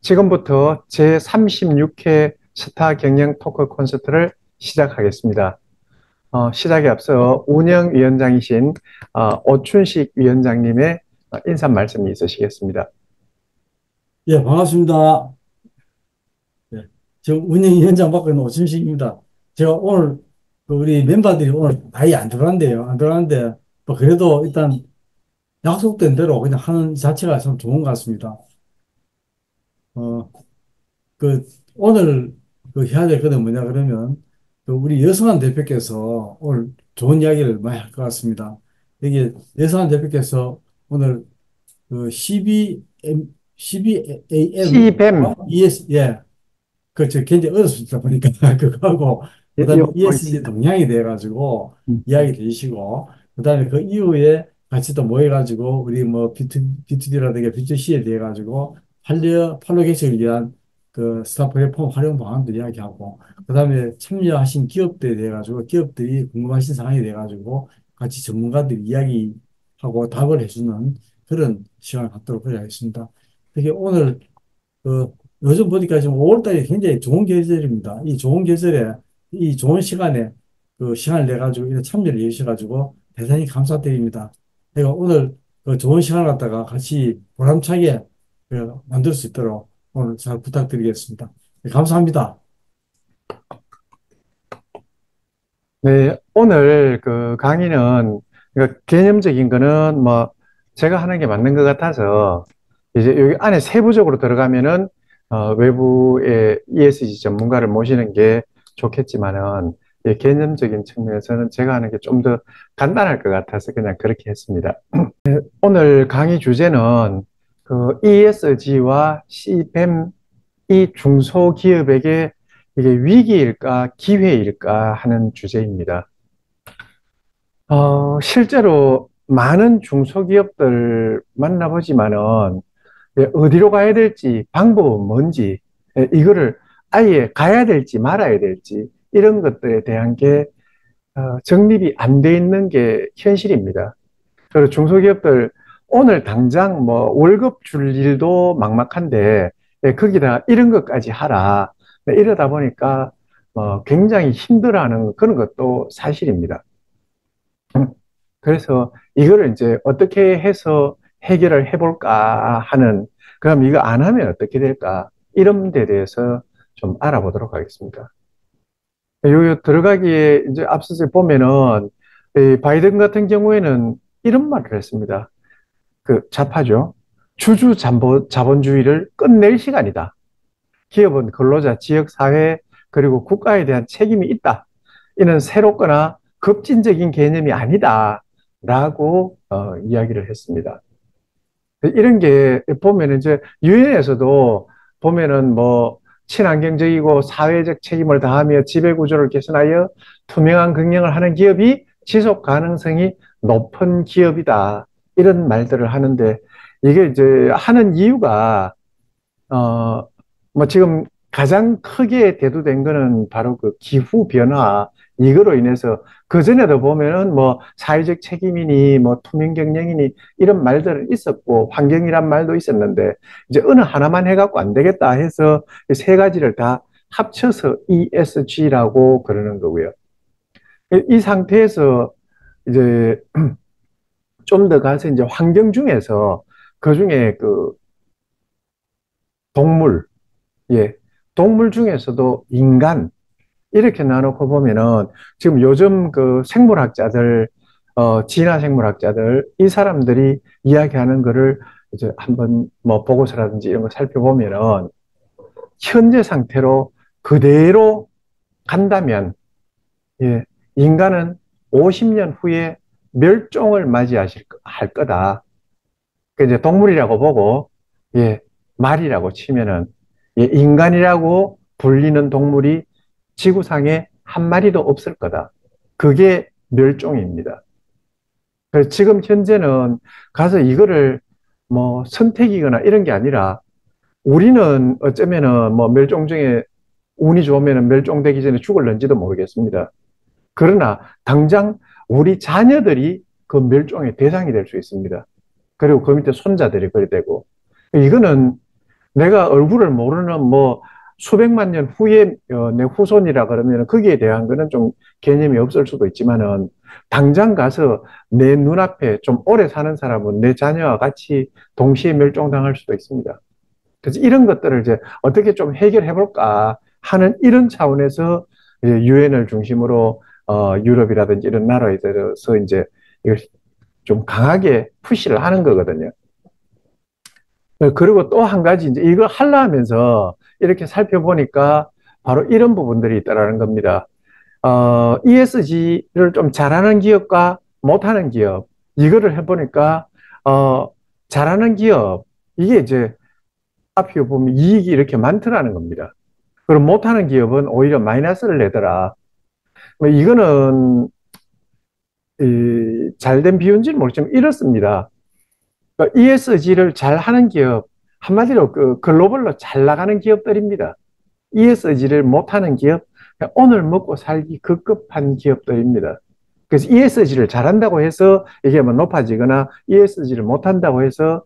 지금부터 제36회 스타 경영 토크 콘서트를 시작하겠습니다. 시작에 앞서 운영위원장이신 오춘식 위원장님의 인사 말씀이 있으시겠습니다. 예, 반갑습니다. 예, 저 운영위원장 맡고 있는 오춘식입니다. 제가 오늘 우리 멤버들이 오늘 아예 안 들어간대요. 안 들어가는데 뭐 그래도 일단 약속된 대로 그냥 하는 자체가 참 좋은 것 같습니다. 어, 그 오늘 해야 될 거는 뭐냐 그러면 우리 여성한 대표께서 오늘 좋은 이야기를 많이 할 것 같습니다. 여기 여성한 대표께서 오늘 CBM, CBAM, CBAM, ES, 예, 그렇죠. 굉장히 어렵습니다. 보니까 그거하고 그다음에 ESG 동향이 돼가지고 이야기 되시고 그다음에 그 이후에 같이 또 모여가지고 우리 뭐 B2B라든가 B2C에 대해 가지고 판로 개척을 위한 그 스타 플랫폼 활용 방안도 이야기하고 그다음에 참여하신 기업들에 대해 가지고 기업들이 궁금하신 사항에 대해 가지고 같이 전문가들이 이야기하고 답을 해주는 그런 시간을 갖도록 하겠습니다. 특히 오늘 그 요즘 보니까 지금 5월 달이 굉장히 좋은 계절입니다. 이 좋은 계절에 이 좋은 시간에 그 시간을 내 가지고 이런 참여를 해주셔 가지고 대단히 감사드립니다. 제가 오늘 그 좋은 시간을 갖다가 같이 보람차게 만들 수 있도록 오늘 잘 부탁드리겠습니다. 네, 감사합니다. 네, 오늘 그 강의는 그러니까 개념적인 거는 뭐 제가 하는 게 맞는 것 같아서 이제 여기 안에 세부적으로 들어가면은 외부의 ESG 전문가를 모시는 게 좋겠지만은 개념적인 측면에서는 제가 하는 게 좀 더 간단할 것 같아서 그냥 그렇게 했습니다. 오늘 강의 주제는 그 ESG와 CBAM 이 중소기업에게 이게 위기일까 기회일까 하는 주제입니다. 실제로 많은 중소기업들 만나보지만은 어디로 가야 될지 방법은 뭔지 이거를 아예 가야 될지 말아야 될지 이런 것들에 대한 게 정립이 안 돼 있는 게 현실입니다. 그리고 중소기업들 오늘 당장 뭐 월급 줄 일도 막막한데 거기다 이런 것까지 하라. 이러다 보니까 굉장히 힘들어하는 그런 것도 사실입니다. 그래서 이거를 이제 어떻게 해서 해결을 해볼까 하는, 그럼 이거 안 하면 어떻게 될까? 이런 데 대해서 좀 알아보도록 하겠습니다. 요 들어가기에 이제 앞서서 보면은 이 바이든 같은 경우에는 이런 말을 했습니다. 그 좌파죠. 자본주의를 끝낼 시간이다. 기업은 근로자, 지역사회, 그리고 국가에 대한 책임이 있다. 이는 새롭거나 급진적인 개념이 아니다. 라고 이야기를 했습니다. 이런 게 보면 이제 유엔에서도 보면은 뭐 친환경적이고 사회적 책임을 다하며 지배구조를 개선하여 투명한 경영을 하는 기업이 지속 가능성이 높은 기업이다. 이런 말들을 하는데 이게 이제 하는 이유가 어, 뭐 지금 가장 크게 대두된 거는 바로 그 기후 변화 이거로 인해서 그전에도 보면은 뭐 사회적 책임이니 뭐 투명 경영이니 이런 말들은 있었고 환경이란 말도 있었는데 이제 어느 하나만 해갖고 안 되겠다 해서 이 세 가지를 다 합쳐서 ESG라고 그러는 거고요. 이 상태에서 이제 좀 더 가서 이제 환경 중에서 그 중에 그 동물, 예, 동물 중에서도 인간 이렇게 나누고 보면은 지금 요즘 그 생물학자들, 진화 생물학자들 이 사람들이 이야기하는 거를 이제 한번 뭐 보고서라든지 이런 거 살펴보면은 현재 상태로 그대로 간다면 예, 인간은 50년 후에 멸종을 할 거다. 그 이제 동물이라고 보고 예, 말이라고 치면은 예, 인간이라고 불리는 동물이 지구상에 한 마리도 없을 거다. 그게 멸종입니다. 그래서 지금 현재는 가서 이거를 뭐 선택이거나 이런 게 아니라 우리는 어쩌면은 뭐 멸종 중에 운이 좋으면 멸종되기 전에 죽을는지도 모르겠습니다. 그러나 당장 우리 자녀들이 그 멸종의 대상이 될 수 있습니다. 그리고 그 밑에 손자들이 그리 되고 이거는 내가 얼굴을 모르는 뭐 수백만 년 후에 내 후손이라 그러면 거기에 대한 거는 좀 개념이 없을 수도 있지만은 당장 가서 내 눈앞에 좀 오래 사는 사람은 내 자녀와 같이 동시에 멸종당할 수도 있습니다. 그래서 이런 것들을 이제 어떻게 좀 해결해 볼까 하는 이런 차원에서 유엔을 중심으로 유럽이라든지 이런 나라에 대해서 이제 이걸 좀 강하게 푸시를 하는 거거든요. 그리고 또 한 가지 이제 이걸 하려 하면서 이렇게 살펴보니까 바로 이런 부분들이 있다라는 겁니다. ESG를 좀 잘하는 기업과 못하는 기업, 이거를 해보니까, 어, 잘하는 기업, 이게 이제 앞에 보면 이익이 이렇게 많더라는 겁니다. 그럼 못하는 기업은 오히려 마이너스를 내더라. 뭐 이거는, 잘된 비유인지는 모르지만 이렇습니다. ESG를 잘하는 기업, 한마디로 그 글로벌로 잘 나가는 기업들입니다. ESG를 못하는 기업, 오늘 먹고 살기 급급한 기업들입니다. 그래서 ESG를 잘한다고 해서 이게 뭐 높아지거나 ESG를 못한다고 해서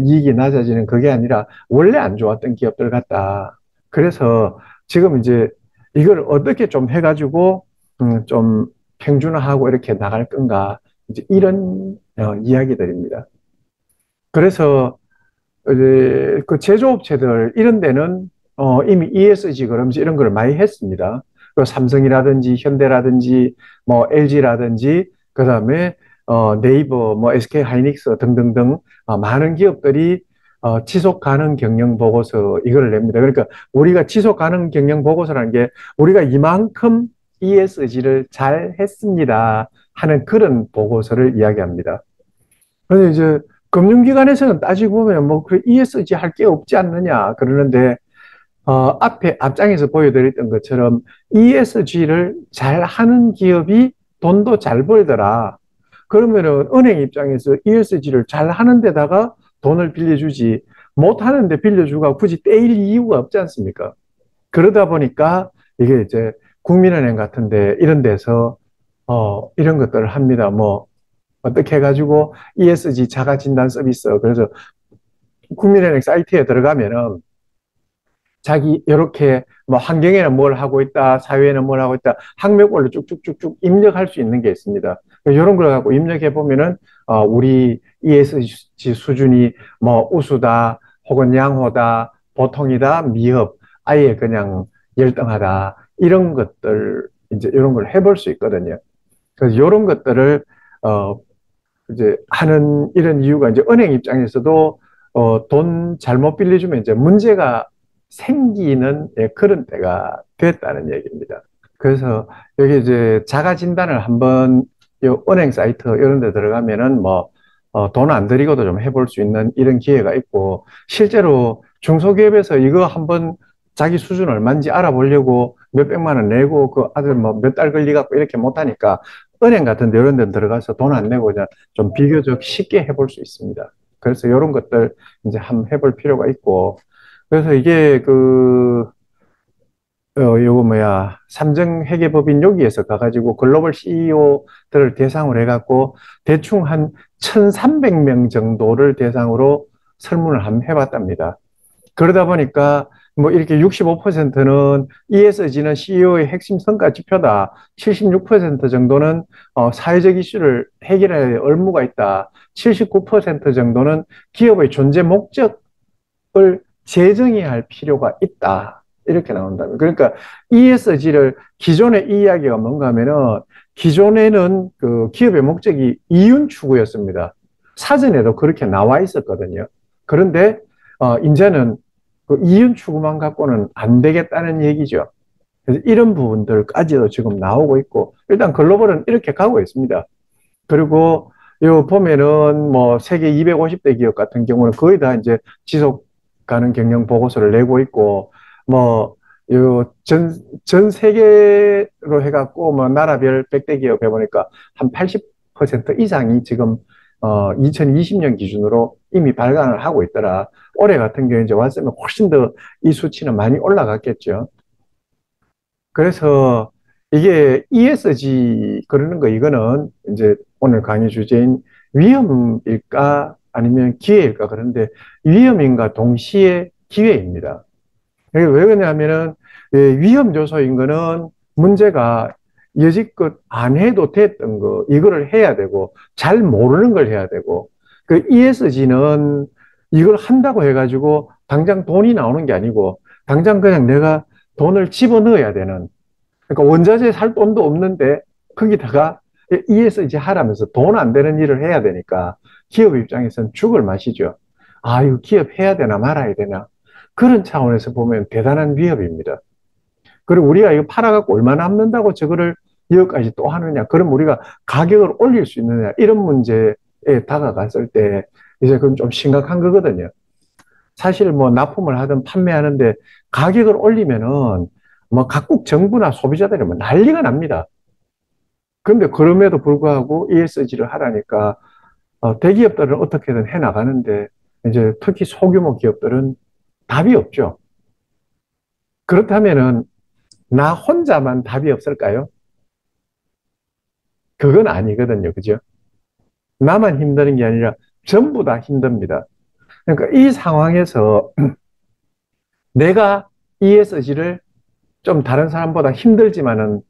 이익이 낮아지는 그게 아니라 원래 안 좋았던 기업들 같다. 그래서 지금 이제 이걸 어떻게 좀 해가지고 좀 평준화하고 이렇게 나갈 건가 이제 이런 이야기들입니다. 그래서 이제 그 제조업체들 이런 데는 이미 ESG 그러면서 이런 걸 많이 했습니다. 그 삼성이라든지 현대라든지 뭐 LG라든지 그다음에 네이버 뭐 SK 하이닉스 등등등 많은 기업들이 지속 가능 경영 보고서 이걸 냅니다. 그러니까 우리가 지속 가능 경영 보고서라는 게 우리가 이만큼 ESG를 잘 했습니다 하는 그런 보고서를 이야기합니다. 그런데 이제 금융기관에서는 따지고 보면 뭐 그 ESG 할 게 없지 않느냐 그러는데 앞장에서 보여드렸던 것처럼 ESG를 잘 하는 기업이 돈도 잘 벌더라. 그러면은 은행 입장에서 ESG를 잘 하는 데다가 돈을 빌려주지 못하는데 빌려주고 굳이 떼일 이유가 없지 않습니까? 그러다 보니까 이게 이제 국민은행 같은데 이런 데서 이런 것들을 합니다. 뭐 어떻게 해가지고 ESG 자가 진단 서비스 그래서 국민은행 사이트에 들어가면은 자기 이렇게 뭐 환경에는 뭘 하고 있다, 사회에는 뭘 하고 있다, 학력별로 쭉쭉쭉쭉 입력할 수 있는 게 있습니다. 이런 걸 갖고 입력해 보면은 우리 ESG 수준이 뭐 우수다, 혹은 양호다, 보통이다, 미흡, 아예 그냥 열등하다 이런 것들 이제 이런 걸 해볼 수 있거든요. 그래서 이런 것들을 어, 이제 하는 이런 이유가 이제 은행 입장에서도 돈 잘못 빌려주면 이제 문제가 생기는 그런 때가 됐다는 얘기입니다. 그래서 여기 이제 자가 진단을 한번 요 은행 사이트 이런 데 들어가면은 뭐 돈 안 들이고도 좀 해볼 수 있는 이런 기회가 있고 실제로 중소기업에서 이거 한번 자기 수준 얼마인지 알아보려고 몇백만 원 내고 그 아들 뭐 몇 달 걸리갖고 이렇게 못하니까 은행 같은 데 이런 데 들어가서 돈 안 내고 그냥 좀 비교적 쉽게 해볼 수 있습니다. 그래서 이런 것들 이제 한번 해볼 필요가 있고 그래서 이게 요거 뭐야, 삼정회계법인 여기에서 가가지고 글로벌 CEO들을 대상으로 해갖고 대충 한 1,300명 정도를 대상으로 설문을 한번 해봤답니다. 그러다 보니까 뭐 이렇게 65%는 ESG는 CEO의 핵심 성과 지표다. 76% 정도는 사회적 이슈를 해결할 의무가 있다. 79% 정도는 기업의 존재 목적 을 재정해야 할 필요가 있다. 이렇게 나온다면. 그러니까 ESG를 기존의 이 이야기가 뭔가 하면은 기존에는 그 기업의 목적이 이윤 추구였습니다. 사전에도 그렇게 나와 있었거든요. 그런데 이제는 그 이윤 추구만 갖고는 안 되겠다는 얘기죠. 그래서 이런 부분들까지도 지금 나오고 있고 일단 글로벌은 이렇게 가고 있습니다. 그리고 요 보면은 뭐 세계 250대 기업 같은 경우는 거의 다 이제 지속 가능 경영 보고서를 내고 있고 뭐 요 전 세계로 해갖고 뭐 나라별 100대 기업 해보니까 한 80% 이상이 지금 2020년 기준으로 이미 발간을 하고 있더라. 올해 같은 경우에 이제 왔으면 훨씬 더 이 수치는 많이 올라갔겠죠. 그래서 이게 ESG 그러는 거 이거는 이제 오늘 강의 주제인 위험일까 아니면 기회일까 그런데 위험인가 동시에 기회입니다. 이게 왜 그러냐면은 위험 요소인 거는 문제가 여지껏 안 해도 됐던 거 이거를 해야 되고 잘 모르는 걸 해야 되고 그 ESG는 이걸 한다고 해가지고 당장 돈이 나오는 게 아니고 당장 그냥 내가 돈을 집어넣어야 되는 그러니까 원자재 살 돈도 없는데 거기다가 ESG 하라면서 돈 안 되는 일을 해야 되니까 기업 입장에서는 죽을 맛이죠. 아, 이거 기업 해야 되나 말아야 되나. 그런 차원에서 보면 대단한 위협입니다. 그리고 우리가 이거 팔아갖고 얼마 남는다고 저거를 이거까지 또 하느냐. 그럼 우리가 가격을 올릴 수 있느냐. 이런 문제에 다가갔을 때 이제 그건 좀 심각한 거거든요. 사실 뭐 납품을 하든 판매하는데 가격을 올리면은 뭐 각국 정부나 소비자들이 뭐 난리가 납니다. 그런데 그럼에도 불구하고 ESG를 하라니까 대기업들은 어떻게든 해 나가는데 이제 특히 소규모 기업들은 답이 없죠. 그렇다면은 나 혼자만 답이 없을까요? 그건 아니거든요. 그죠? 나만 힘드는 게 아니라 전부 다 힘듭니다. 그러니까 이 상황에서 내가 ESG를 좀 다른 사람보다 힘들지만은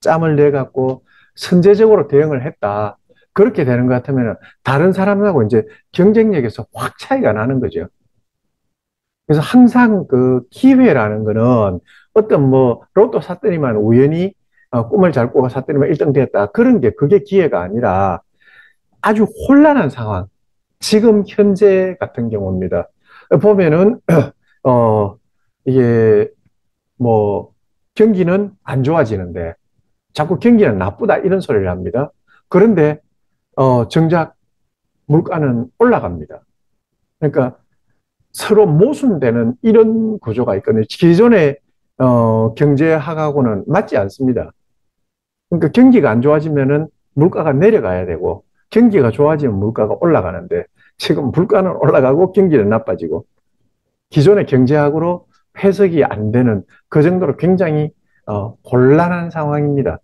짬을 내 갖고 선제적으로 대응을 했다. 그렇게 되는 것 같으면 다른 사람하고 이제 경쟁력에서 확 차이가 나는 거죠. 그래서 항상 그 기회라는 거는 어떤 뭐 로또 샀더니만 우연히 꿈을 잘 꾸고 샀더니만 1등 됐다. 그런 게 그게 기회가 아니라 아주 혼란한 상황. 지금 현재 같은 경우입니다. 보면은 어 이게 뭐 경기는 안 좋아지는데 자꾸 경기는 나쁘다 이런 소리를 합니다. 그런데 정작 물가는 올라갑니다. 그러니까 서로 모순되는 이런 구조가 있거든요. 기존의 경제학하고는 맞지 않습니다. 그러니까 경기가 안 좋아지면은 물가가 내려가야 되고 경기가 좋아지면 물가가 올라가는데 지금 물가는 올라가고 경기는 나빠지고 기존의 경제학으로 해석이 안 되는 그 정도로 굉장히 곤란한 상황입니다.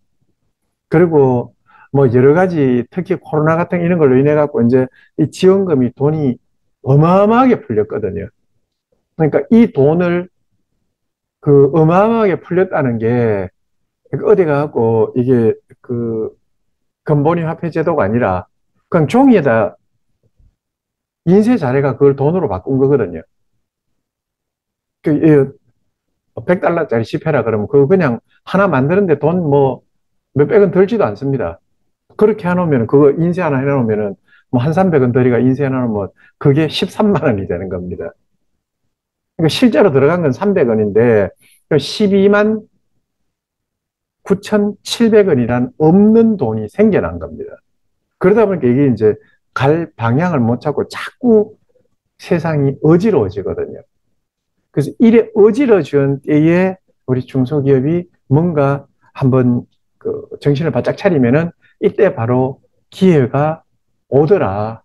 그리고 뭐 여러 가지 특히 코로나 같은 이런 걸로 인해 갖고 이제 이 지원금이 돈이 어마어마하게 풀렸거든요. 그러니까 이 돈을 그 어마어마하게 풀렸다는 게 어디 가갖고 이게 그 근본이 화폐 제도가 아니라 그냥 종이에다 인쇄 자료가 그걸 돈으로 바꾼 거거든요. 그 100달러짜리 지폐라 그러면 그거 그냥 하나 만드는데 돈 뭐 몇백 원 들지도 않습니다. 그렇게 해놓으면 그거 인쇄 하나 해놓으면은 뭐 한 300원 들이가 인쇄 하나 놓으면 그게 13만 원이 되는 겁니다. 그러니까 실제로 들어간 건 300원인데 12만 9,700원이란 없는 돈이 생겨난 겁니다. 그러다 보니까 이게 이제 갈 방향을 못 찾고 자꾸 세상이 어지러워지거든요. 그래서 이래 어지러워진 때에 우리 중소기업이 뭔가 한번 그 정신을 바짝 차리면은 이때 바로 기회가 오더라.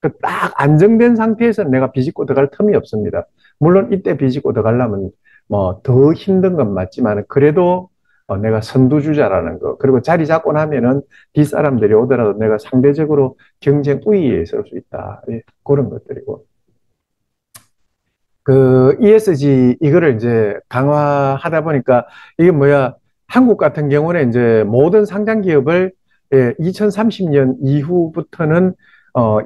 그 딱 안정된 상태에서 내가 비집고 들어갈 틈이 없습니다. 물론 이때 비집고 들어가려면 뭐 더 힘든 건 맞지만 그래도 내가 선두주자라는 거 그리고 자리 잡고 나면은 뒷사람들이 오더라도 내가 상대적으로 경쟁 우위에 있을 수 있다. 예, 그런 것들이고 그 ESG 이거를 이제 강화하다 보니까 이게 뭐야 한국 같은 경우는 이제 모든 상장 기업을 2030년 이후부터는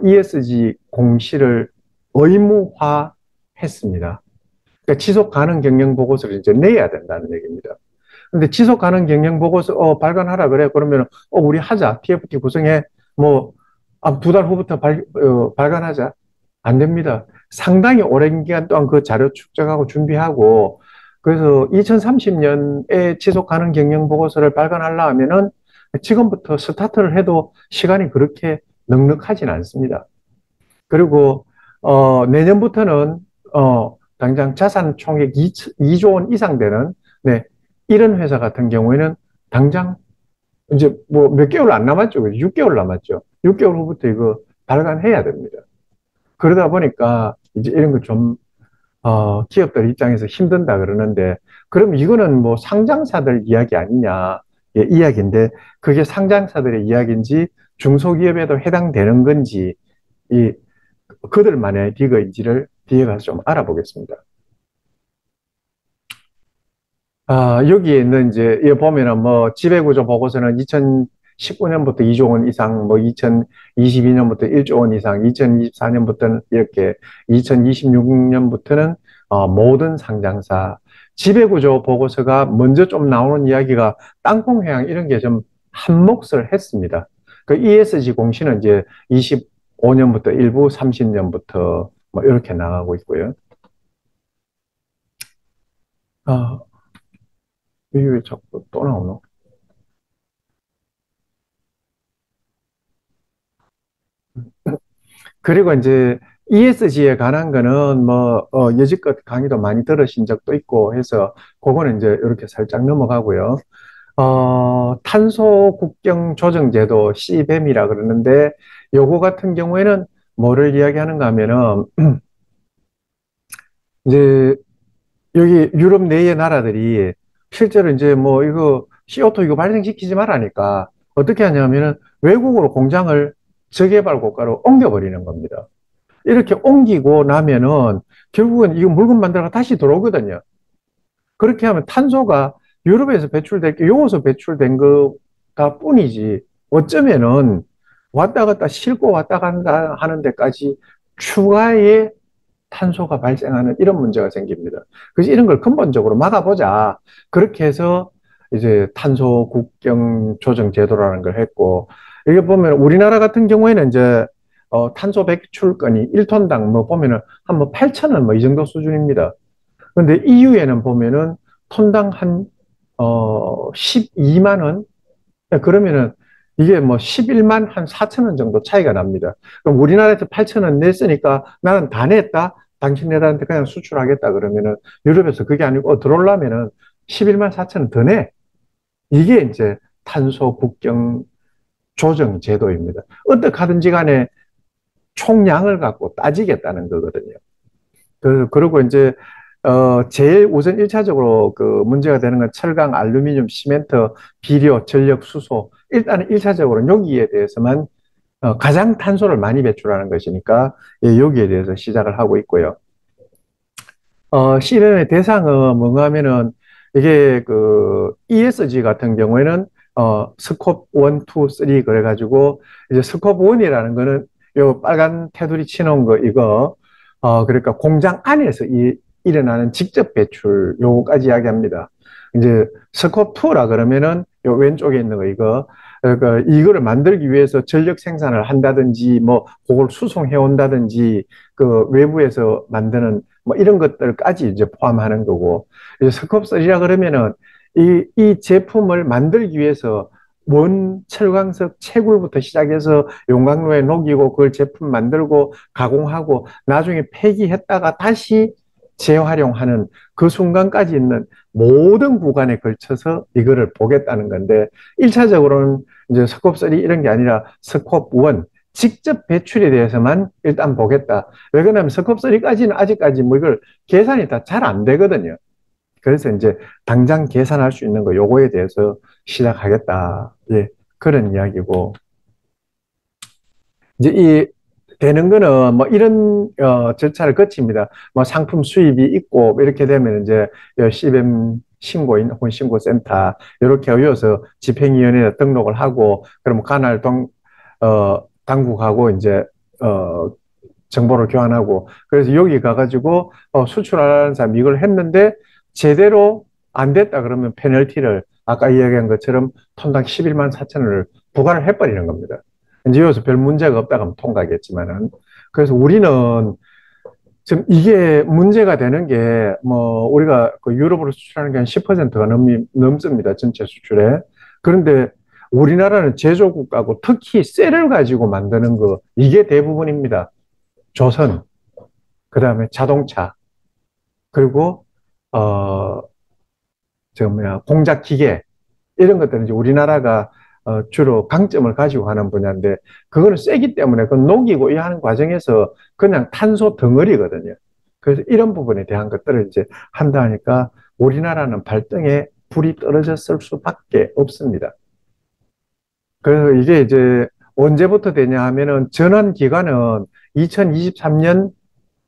ESG 공시를 의무화했습니다. 그러니까 지속 가능 경영 보고서를 이제 내야 된다는 얘기입니다. 근데 지속 가능 경영 보고서 발간하라 그래. 그러면 우리 하자. TFT 구성해. 뭐 두 달 후부터 발간하자. 안 됩니다. 상당히 오랜 기간 동안 그 자료 축적하고 준비하고 그래서 2030년에 지속 가능 경영 보고서를 발간하려 하면은 지금부터 스타트를 해도 시간이 그렇게 넉넉하진 않습니다. 그리고 내년부터는 당장 자산 총액 2조 원 이상 되는 네, 이런 회사 같은 경우에는 당장 이제 뭐 몇 개월 안 남았죠. 6개월 남았죠. 6개월 후부터 이거 발간해야 됩니다. 그러다 보니까 이제 이런 거 좀 기업들 입장에서 힘든다 그러는데 그럼 이거는 뭐 상장사들 이야기 아니냐 예, 이야기인데 그게 상장사들의 이야기인지 중소기업에도 해당되는 건지 이 그들만의 리그인지를 뒤에 가서 좀 알아보겠습니다. 여기에 있는 이제, 이 보면은 뭐, 지배구조 보고서는 2019년부터 2조 원 이상, 뭐, 2022년부터 1조 원 이상, 2024년부터는 이렇게, 2026년부터는, 모든 상장사. 지배구조 보고서가 먼저 좀 나오는 이야기가 땅콩 회항 이런 게 좀 한몫을 했습니다. 그 ESG 공시는 이제 25년부터 일부, 30년부터 뭐, 이렇게 나가고 있고요. 아, 이게 왜 자꾸 또 나오노? 그리고 이제 ESG에 관한 거는 뭐, 여지껏 강의도 많이 들으신 적도 있고 해서, 그거는 이제 이렇게 살짝 넘어가고요. 탄소 국경 조정 제도 CBAM이라 그러는데, 요거 같은 경우에는 뭐를 이야기하는가 하면은, 이제 여기 유럽 내의 나라들이 실제로 이제 뭐 이거 CO2 이거 발생시키지 말라니까 어떻게 하냐면은 외국으로 공장을 저개발 국가로 옮겨버리는 겁니다. 이렇게 옮기고 나면은 결국은 이거 물건 만들어가 다시 들어오거든요. 그렇게 하면 탄소가 유럽에서 배출될 게 여기서 배출된 거가 뿐이지 어쩌면은 왔다 갔다 싣고 왔다 간다 하는 데까지 추가의 탄소가 발생하는 이런 문제가 생깁니다. 그래서 이런 걸 근본적으로 막아보자. 그렇게 해서 이제 탄소 국경 조정 제도라는 걸 했고, 이게 보면 우리나라 같은 경우에는 이제 탄소 배출권이 1톤당 뭐 보면은 한 뭐 8천 원 뭐 이 정도 수준입니다. 근데 EU에는 보면은 톤당 한 12만 원. 그러면은 이게 뭐 11만 한 4천 원 정도 차이가 납니다. 그럼 우리나라에서 8천 원 냈으니까 나는 다 냈다. 당신네들한테 그냥 수출하겠다 그러면은 유럽에서 그게 아니고 들어오려면은 11만 4천 원 더 내. 이게 이제 탄소 국경 조정 제도입니다. 어떻게 하든지 간에 총량을 갖고 따지겠다는 거거든요. 그리고 이제, 제일 우선 1차적으로 그 문제가 되는 건 철강, 알루미늄, 시멘트, 비료, 전력, 수소. 일단은 1차적으로 여기에 대해서만 가장 탄소를 많이 배출하는 것이니까 예, 여기에 대해서 시작을 하고 있고요. CBAM의 대상은 뭔가 하면은 이게 그 ESG 같은 경우에는 스콥 1, 2, 3 그래가지고 이제 스콥 1이라는 거는 요 빨간 테두리 치놓은 거 이거 그러니까 공장 안에서 일어나는 직접 배출 요거까지 이야기합니다. 이제 스콥 2라 그러면은 요 왼쪽에 있는 거 이거 그러니까 이거를 만들기 위해서 전력 생산을 한다든지 뭐 그걸 수송해 온다든지 그 외부에서 만드는 뭐 이런 것들까지 이제 포함하는 거고, 이제 스컵3라 그러면은 이 제품을 만들기 위해서 원 철광석 채굴부터 시작해서 용광로에 녹이고 그걸 제품 만들고 가공하고 나중에 폐기했다가 다시 재활용하는 그 순간까지 있는 모든 구간에 걸쳐서 이거를 보겠다는 건데, 1차적으로는 이제 스콥3 이런 게 아니라 스콥1, 직접 배출에 대해서만 일단 보겠다. 왜 그러냐면 스컵3까지는 아직까지 뭐 이걸 계산이 다 잘 안 되거든요. 그래서 이제 당장 계산할 수 있는 거 요거에 대해서 시작하겠다. 예, 그런 이야기고. 이제 이 되는 거는 뭐 이런 절차를 거칩니다. 뭐 상품 수입이 있고 뭐 이렇게 되면 이제 CBAM 신고인 혹은 신고센터 이렇게 이어서 집행위원회에 등록을 하고 그럼 관할 당국하고 이제 어 정보를 교환하고 그래서 여기 가가지고 수출하는 사람이 이걸 했는데 제대로 안 됐다 그러면 페널티를 아까 이야기한 것처럼 톤당 11만 4천 원을 부과를 해버리는 겁니다. 이제 여기서 별 문제가 없다고 하면 통과하겠지만은 그래서 우리는 지금 이게 문제가 되는 게 뭐 우리가 그 유럽으로 수출하는 게 한 10%가 넘습니다. 전체 수출에. 그런데 우리나라는 제조국가고 특히 쇠를 가지고 만드는 거 이게 대부분입니다. 조선, 그다음에 자동차, 그리고 어, 공작 기계 이런 것들은 이제 우리나라가 주로 강점을 가지고 가는 분야인데 그거는 세기 때문에 그 녹이고 이 하는 과정에서 그냥 탄소 덩어리거든요. 그래서 이런 부분에 대한 것들을 이제 한다 하니까 우리나라는 발등에 불이 떨어졌을 수밖에 없습니다. 그래서 이게 이제 언제부터 되냐 하면은 전환 기간은 2023년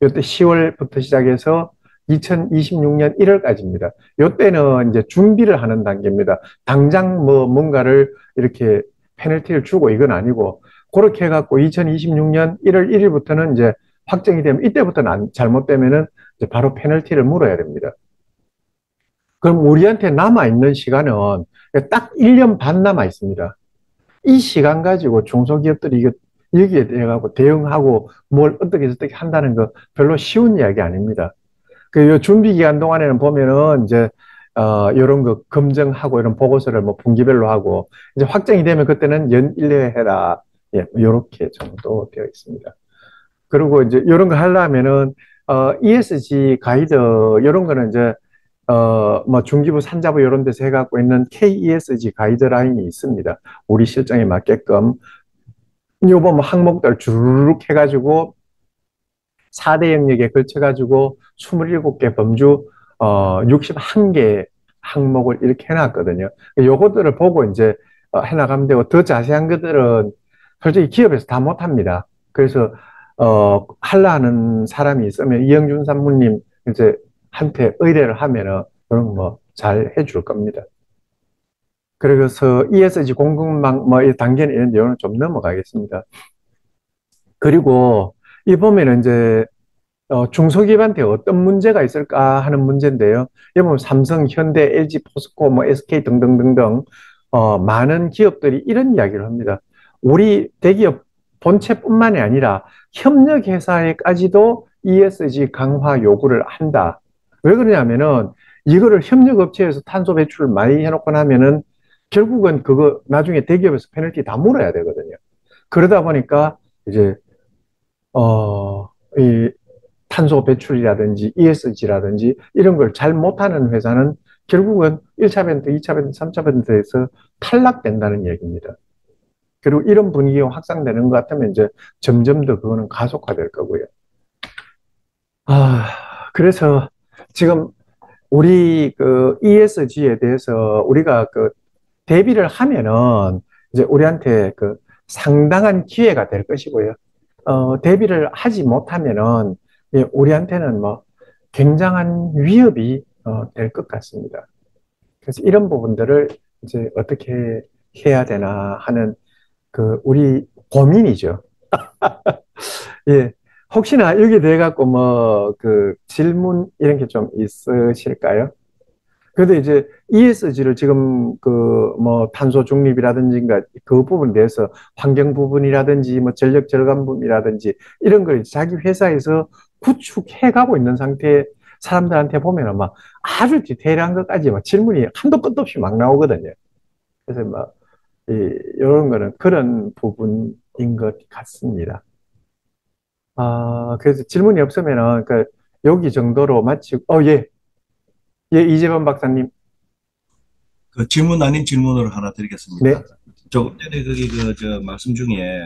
요때 10월부터 시작해서 2026년 1월까지입니다. 요때는 이제 준비를 하는 단계입니다. 당장 뭐 뭔가를 이렇게 페널티를 주고 이건 아니고 그렇게 해갖고 2026년 1월 1일부터는 이제 확정이 되면 이때부터는 잘못되면은 이제 바로 페널티를 물어야 됩니다. 그럼 우리한테 남아있는 시간은 딱 1년 반 남아 있습니다. 이 시간 가지고 중소기업들이 이거 여기에 대해 갖고 대응하고 뭘 어떻게 한다는 거 별로 쉬운 이야기 아닙니다. 그 준비 기간 동안에는 보면은 이제 이런 거 검증하고 이런 보고서를 뭐 분기별로 하고 이제 확정이 되면 그때는 연 1회 해라. 예, 이렇게 정도 되어 있습니다. 그리고 이제 이런 거 하려면은 ESG 가이드 이런 거는 이제 뭐 중기부, 산자부 이런 데서 해갖고 있는 KESG 가이드라인이 있습니다. 우리 실정에 맞게끔 요번 뭐 항목들 주르륵 해가지고 4대 영역에 걸쳐가지고 27개 범주 61개 항목을 이렇게 해놨거든요. 요것들을 보고 이제 해나가면 되고 더 자세한 것들은 솔직히 기업에서 다 못합니다. 그래서 하려 하는 사람이 있으면 이영준 산무님 이제 한테 의뢰를 하면은 그런 뭐 잘 해줄 겁니다. 그래서 ESG 공급망 뭐 이 단계는 이런 내용은 좀 넘어가겠습니다. 그리고 이 보면은 이제 중소기업한테 어떤 문제가 있을까 하는 문제인데요. 여기 보면 삼성, 현대, LG, 포스코, 뭐 SK 등등등등 많은 기업들이 이런 이야기를 합니다. 우리 대기업 본체뿐만이 아니라 협력회사에까지도 ESG 강화 요구를 한다. 왜 그러냐면은 이거를 협력업체에서 탄소 배출을 많이 해놓고 나면은 결국은 그거 나중에 대기업에서 페널티 다 물어야 되거든요. 그러다 보니까 이제 이 탄소 배출이라든지 ESG라든지 이런 걸 잘 못하는 회사는 결국은 1차 밴드, 2차 밴드, 3차 밴드에서 탈락된다는 얘기입니다. 그리고 이런 분위기가 확산되는 것 같으면 이제 점점 더 그거는 가속화될 거고요. 그래서 지금 우리 그 ESG에 대해서 우리가 그 대비를 하면은 이제 우리한테 그 상당한 기회가 될 것이고요. 대비를 하지 못하면은 예, 우리한테는 뭐 굉장한 위협이 될 것 같습니다. 그래서 이런 부분들을 이제 어떻게 해야 되나 하는 그 우리 고민이죠. 예. 혹시나 여기에 대해 갖고 뭐 그 질문 이런 게 좀 있으실까요? 근데 이제 ESG를 지금 그 뭐 탄소 중립이라든지 그 부분에 대해서 환경 부분이라든지 뭐 전력 절감 부분이라든지 이런 걸 자기 회사에서 구축해 가고 있는 상태에 사람들한테 보면은 막 아주 디테일한 것까지 막 질문이 한도 끝도 없이 막 나오거든요. 그래서 막 이런 거는 그런 부분인 것 같습니다. 그래서 질문이 없으면은 그 여기 정도로 마치고 예. 예, 이재범 박사님. 그 질문 아닌 질문을 하나 네. 드리겠습니다. 조금 전에 거기 저 말씀 중에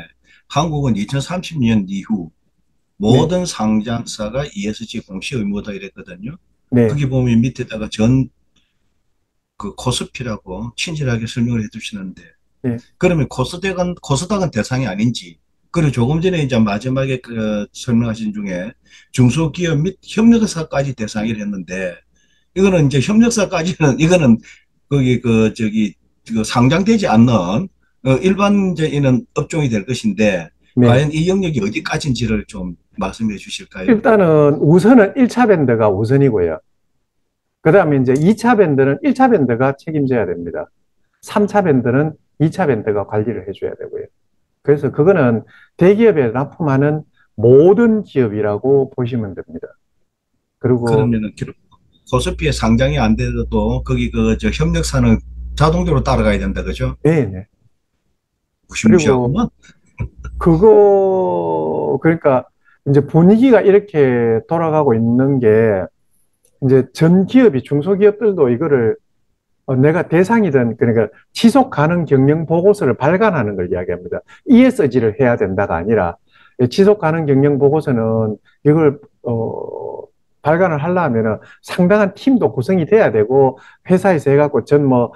한국은 2030년 이후 네. 모든 상장사가 ESG 공시 의무다 이랬거든요. 네. 거기 보면 밑에다가 전 그 코스피라고 친절하게 설명을 해주시는데 네. 그러면 코스닥은 대상이 아닌지 그리고 조금 전에 이제 마지막에 그 설명하신 중에 중소기업 및 협력사까지 대상이라 했는데 이거는 이제 협력사까지는 이거는 거기 그 상장되지 않는 일반적인 업종이 될 것인데 네. 과연 이 영역이 어디까지인지를 좀 말씀해 주실까요? 일단은 우선은 1차 밴드가 우선이고요. 그 다음에 이제 2차 밴드는 1차 밴드가 책임져야 됩니다. 3차 밴드는 2차 밴드가 관리를 해줘야 되고요. 그래서 그거는 대기업에 납품하는 모든 기업이라고 보시면 됩니다. 그리고, 그러면은 코스피에 상장이 안 돼도 거기 그 저 협력사는 자동적으로 따라가야 된다 그죠? 네네. 그리고 무시무시하구만. 그러니까 이제 분위기가 이렇게 돌아가고 있는 게 이제 전 기업이 중소기업들도 이거를 내가 대상이든 그러니까 지속 가능 경영 보고서를 발간하는 걸 이야기합니다. ESG를 해야 된다가 아니라 지속 가능 경영 보고서는 이걸 발간을 하려면은 상당한 팀도 구성이 돼야 되고 회사에서 해갖고 전 뭐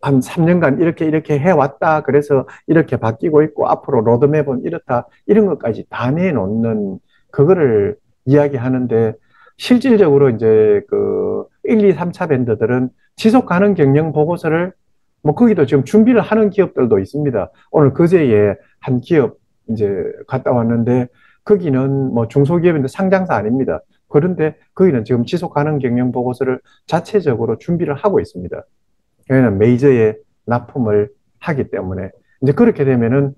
한 3년간 이렇게 해왔다. 그래서 이렇게 바뀌고 있고 앞으로 로드맵은 이렇다. 이런 것까지 다 내놓는 그거를 이야기하는데 실질적으로 이제 그 1, 2, 3차 밴드들은 지속 가능 경영 보고서를 뭐 거기도 지금 준비를 하는 기업들도 있습니다. 오늘 그제에 한 기업 이제 갔다 왔는데 거기는 뭐 중소기업인데 상장사 아닙니다. 그런데 거기는 지금 지속 가능 경영 보고서를 자체적으로 준비를 하고 있습니다. 왜냐하면 메이저에 납품을 하기 때문에 이제 그렇게 되면은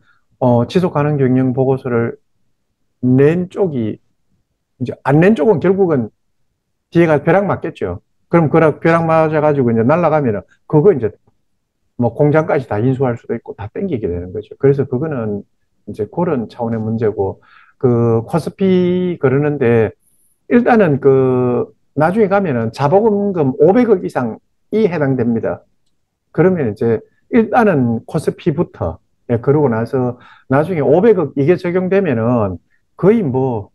지속 가능 경영 보고서를 낸 쪽이 이제 안 낸 쪽은 결국은 뒤에가 벼락 맞겠죠. 그럼 그 벼락 맞아가지고 이제 날아가면은 그거 이제 뭐 공장까지 다 인수할 수도 있고 다 땡기게 되는 거죠. 그래서 그거는 이제 그런 차원의 문제고 그 코스피 그러는데 일단은 그 나중에 가면은 자본금 500억 이상이 해당됩니다. 그러면 이제 일단은 코스피부터 예, 그러고 나서 나중에 500억 이게 적용되면은 거의 뭐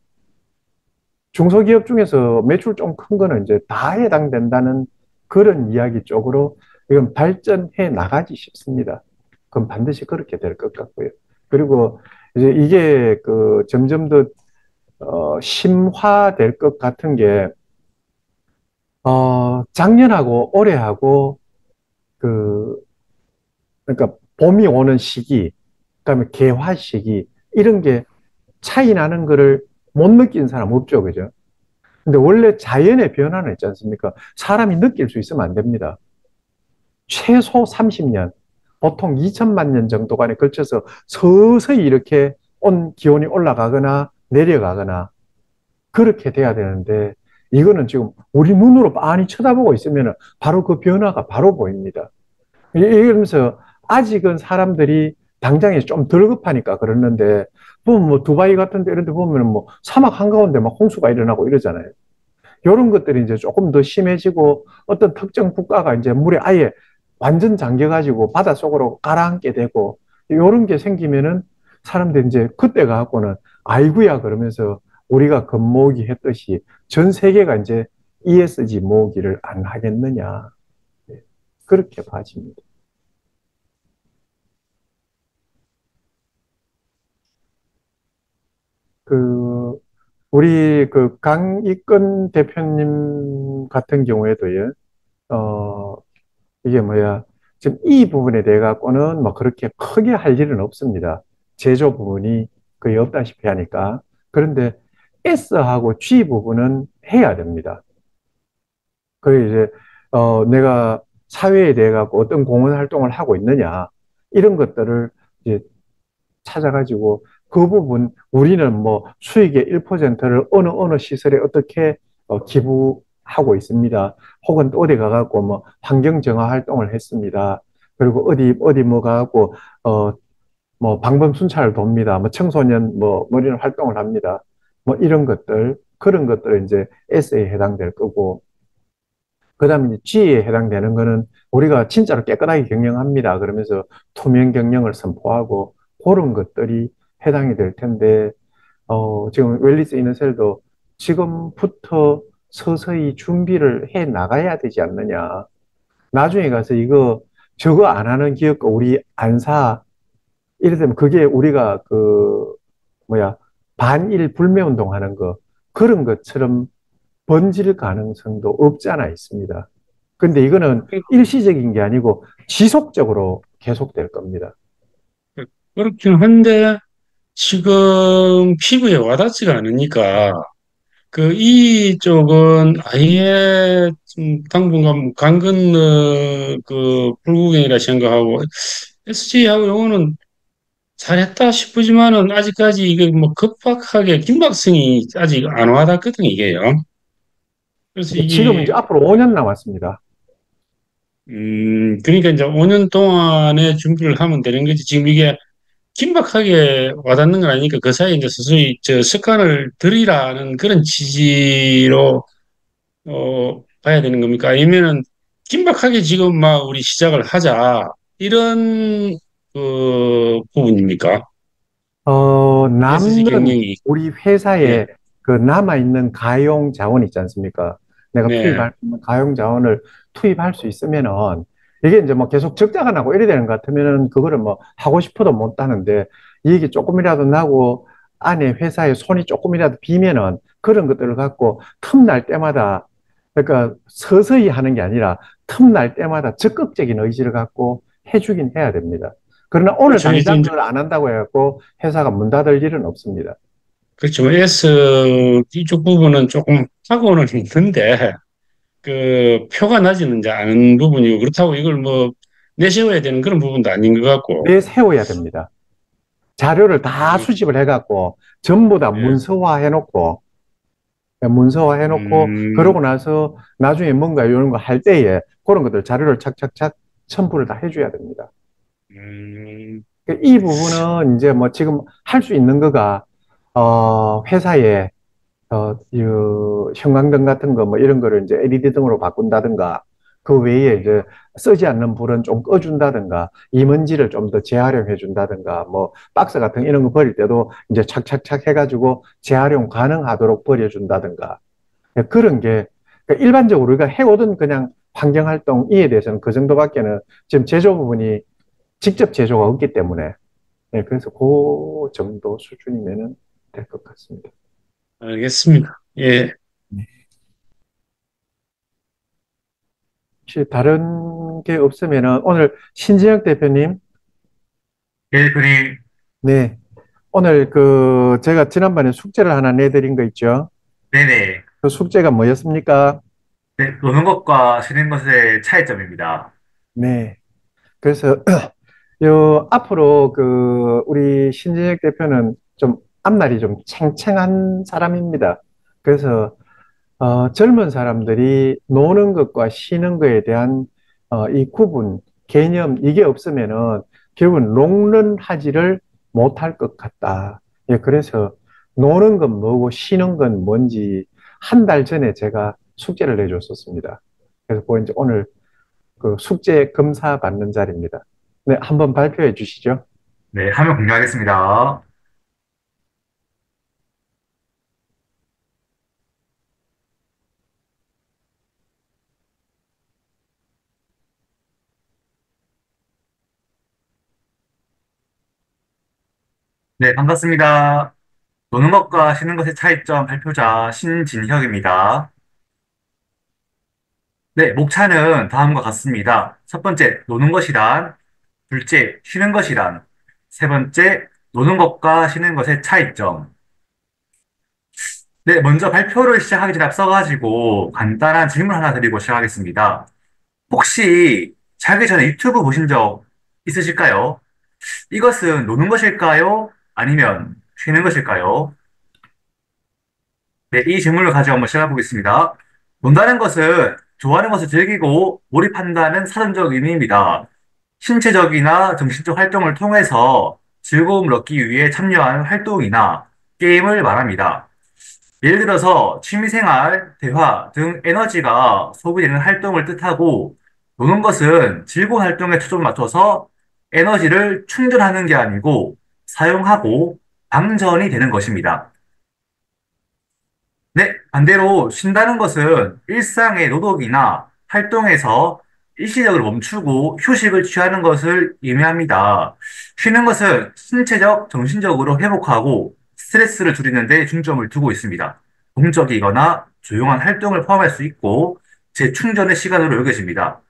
중소기업 중에서 매출 좀 큰 거는 이제 다 해당된다는 그런 이야기 쪽으로 이건 발전해 나가지 싶습니다. 그럼 반드시 그렇게 될 것 같고요. 그리고 이제 이게 그 점점 더 심화될 것 같은 게 작년하고 올해하고 그 그러니까 봄이 오는 시기, 그다음에 개화 시기 이런 게 차이 나는 거를 못 느낀 사람 없죠, 그죠? 근데 원래 자연의 변화는 있지 않습니까? 사람이 느낄 수 있으면 안 됩니다. 최소 30년, 보통 2천만 년 정도간에 걸쳐서 서서히 이렇게 기온이 올라가거나 내려가거나 그렇게 돼야 되는데 이거는 지금 우리 눈으로 빤히 쳐다보고 있으면 바로 그 변화가 바로 보입니다. 이러면서 아직은 사람들이 당장에 좀 덜 급하니까 그러는데 보면 뭐 두바이 같은 데 이런 데 보면 뭐 사막 한가운데 막 홍수가 일어나고 이러잖아요. 이런 것들이 이제 조금 더 심해지고 어떤 특정 국가가 이제 물에 아예 완전 잠겨가지고 바닷속으로 가라앉게 되고 이런 게 생기면은 사람들이 이제 그때 가갖고는 아이구야 그러면서 우리가 금모으기 했듯이 전 세계가 이제 ESG 모으기를 안 하겠느냐. 네, 그렇게 봐집니다. 그, 우리 그 강익근 대표님 같은 경우에도요, 어, 이게 뭐야. 지금 이 부분에 대해 갖고는 뭐 그렇게 크게 할 일은 없습니다. 제조 부분이 거의 없다시피 하니까. 그런데 S하고 G 부분은 해야 됩니다. 그 이제, 내가 사회에 대해 갖고 어떤 공헌 활동을 하고 있느냐. 이런 것들을 이제 찾아가지고 그 부분 우리는 뭐 수익의 1%를 어느 시설에 어떻게 기부하고 있습니다. 혹은 또 어디 가갖고 뭐 환경 정화 활동을 했습니다. 그리고 어디 뭐 가갖고 뭐 방범 순찰을 돕니다. 뭐 청소년 뭐 이런 활동을 합니다. 뭐 이런 것들 그런 것들은 이제 S에 해당될 거고 그다음에 이제 G에 해당되는 거는 우리가 진짜로 깨끗하게 경영합니다. 그러면서 투명 경영을 선포하고 그런 것들이 해당이 될 텐데, 지금 웰리스 이너셀도 지금부터 서서히 준비를 해 나가야 되지 않느냐. 나중에 가서 이거 저거 안 하는 기업과 우리 안 사. 이래 되면 그게 우리가 그 뭐야 반일 불매 운동 하는 거 그런 것처럼 번질 가능성도 없지 않아 있습니다. 근데 이거는 일시적인 게 아니고 지속적으로 계속될 겁니다. 그렇긴 한데, 지금 피부에 와닿지가 않으니까, 이쪽은 아예 좀 당분간 강 건너 불구경이라 생각하고, SG하고 요거는 잘했다 싶지만은 아직까지 이게 뭐 급박하게 긴박성이 아직 안 와닿거든, 이게요. 그래서 지금 이제 이게, 앞으로 5년 남았습니다. 그러니까 이제 5년 동안에 준비를 하면 되는 거지. 지금 이게 긴박하게 와닿는 건 아니니까 그 사이에 이제 서서히 저 습관을 들이라는 그런 취지로 봐야 되는 겁니까? 아니면은 긴박하게 지금 막 우리 시작을 하자 이런 부분입니까? SG 남는 경영이 우리 예, 회사에 그 남아있는 가용 자원 있지 않습니까? 내가 네, 투입할 수 있는 가용 자원을 투입할 수 있으면은 이게 이제 뭐 계속 적자가 나고 이래 되는 것 같으면은 그거를 뭐 하고 싶어도 못 하는데 이익이 조금이라도 나고 안에 회사에 손이 조금이라도 비면은 그런 것들을 갖고 틈날 때마다, 그러니까 서서히 하는 게 아니라 틈날 때마다 적극적인 의지를 갖고 해주긴 해야 됩니다. 그러나 오늘 그렇죠. 당장 그걸 안 한다고 해갖고 회사가 문 닫을 일은 없습니다. 그렇죠. S 이쪽 부분은 조금 하고는 있는데, 그 표가 나지는 이제 않은 부분이고, 그렇다고 이걸 뭐 내세워야 되는 그런 부분도 아닌 것 같고. 내세워야 됩니다. 자료를 다 음, 수집을 해갖고 전부 다 예. 문서화해놓고 음, 그러고 나서 나중에 뭔가 이런 거 할 때에 그런 것들 자료를 착착착 첨부를 다 해줘야 됩니다. 음, 이 부분은 이제 뭐 지금 할 수 있는 거가 회사에 이 형광등 같은 거 뭐 이런 거를 이제 LED 등으로 바꾼다든가 그 외에 이제 쓰지 않는 불은 좀 꺼준다든가 이먼지를 좀 더 재활용해 준다든가 뭐 박스 같은 이런 거 버릴 때도 이제 착착착 해가지고 재활용 가능하도록 버려준다든가 그런 게 그러니까 일반적으로 우리가 해오던 그냥 환경활동 이에 대해서는 그 정도밖에는 지금 제조 부분이 직접 제조가 없기 때문에 그래서 그 정도 수준이면은 될 것 같습니다. 알겠습니다. 예. 혹시 다른 게 없으면은 오늘 신진혁 대표님, 예, 그리, 네, 오늘 그 제가 지난번에 숙제를 하나 내드린 거 있죠? 네네. 그 숙제가 뭐였습니까? 네, 노는 것과 쉬는 것의 차이점입니다. 네, 그래서 요 앞으로 그 우리 신진혁 대표는 좀 앞날이 좀 챙챙한 사람입니다. 그래서 젊은 사람들이 노는 것과 쉬는 것에 대한 이 구분, 개념, 이게 없으면은 결국은 롱런하지를 못할 것 같다. 예, 그래서 노는 건 뭐고 쉬는 건 뭔지 한 달 전에 제가 숙제를 내줬었습니다. 그래서 그 이제 오늘 그 숙제 검사 받는 자리입니다. 네, 한번 발표해 주시죠. 네, 화면 공유하겠습니다. 네, 반갑습니다. 노는 것과 쉬는 것의 차이점 발표자 신진혁입니다. 네, 목차는 다음과 같습니다. 첫 번째, 노는 것이란, 둘째, 쉬는 것이란, 세 번째, 노는 것과 쉬는 것의 차이점. 네, 먼저 발표를 시작하기 전에 앞서가지고 간단한 질문 하나 드리고 시작하겠습니다. 혹시 자기 전에 유튜브 보신 적 있으실까요? 이것은 노는 것일까요? 아니면 쉬는 것일까요? 네, 이 질문을 가지고 한번 시작해 보겠습니다. 논다는 것은 좋아하는 것을 즐기고 몰입한다는 사전적 의미입니다. 신체적이나 정신적 활동을 통해서 즐거움을 얻기 위해 참여하는 활동이나 게임을 말합니다. 예를 들어서 취미생활, 대화 등 에너지가 소비되는 활동을 뜻하고 노는 것은 즐거운 활동에 초점을 맞춰서 에너지를 충전하는 게 아니고 사용하고 방전이 되는 것입니다. 네, 반대로 쉰다는 것은 일상의 노동이나 활동에서 일시적으로 멈추고 휴식을 취하는 것을 의미합니다. 쉬는 것은 신체적, 정신적으로 회복하고 스트레스를 줄이는 데 중점을 두고 있습니다. 동적이거나 조용한 활동을 포함할 수 있고 재충전의 시간으로 여겨집니다.